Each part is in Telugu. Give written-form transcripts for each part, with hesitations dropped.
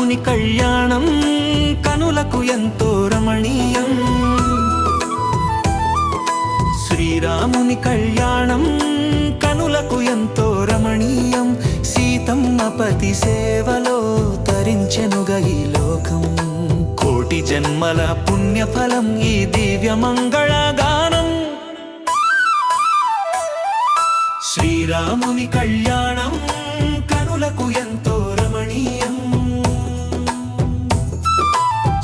శ్రీరాముని కళ్యాణం కనులకు ఎంతో రమణీయం. శ్రీరాముని కళ్యాణం కనులకు ఎంతో రమణీయం. సీతమ్మ పతి సేవలో తరించెనుగా ఈ లోకం. కోటి జన్మల పుణ్యఫలం ఈ దివ్య మంగళగానం. శ్రీరాముని కళ్యాణం కనులకు ఎంతో రమణీయం.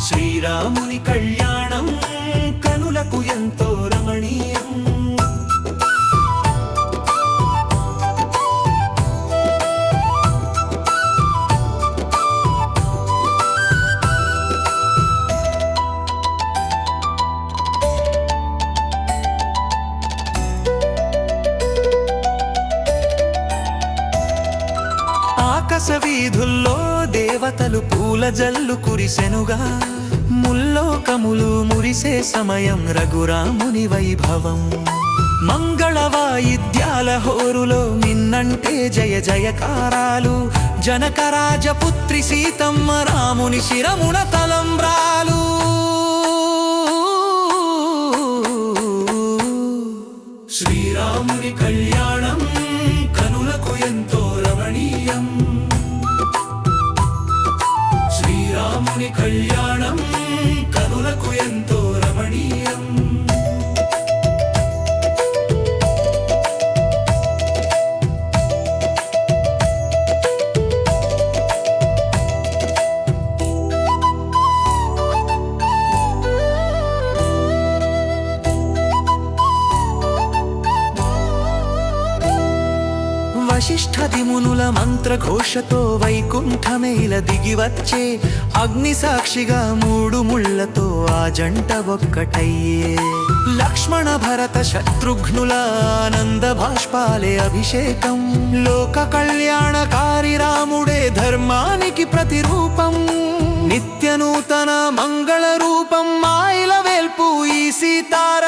శ్రీరాముని కళ్యాణం కనులకు ఎంతో రమణీయం. ఆకాశ వీధుల్లో దేవతలు పూల జల్లు కురిసెనుగా. ముల్లోకములు మురిసే సమయం రఘురాముని వైభవం. మంగళ వాయిద్యాల హోరులో నిన్నంటే జయ జయకారాలు. జనకరాజపుత్రి సీతమ్మ రాముని శిరమున తలంబ్రాలు. శ్రీరాముని కళ్యాణం కనులకు ఎంతో రమణీయం. శ్రీరాముని కళ్యాణం కనులకు ఎంతో రమణీయం. వశిష్ఠాది మునుల మంత్రఘోషతో వైకుంఠమేల దిగివచ్చే. అగ్ని సాక్షిగా మూడు ముళ్లతో ఆ జంట ఒక్కటయ్యే. లక్ష్మణ భరత శత్రుఘ్నుల ఆనంద భాష్పాలే అభిషేకం. లోక కళ్యాణకారి రాముడే ధర్మానికి ప్రతిరూపం. నిత్య నూతన మంగళ రూపం మాయల వేల్పు ఈ సీతారామ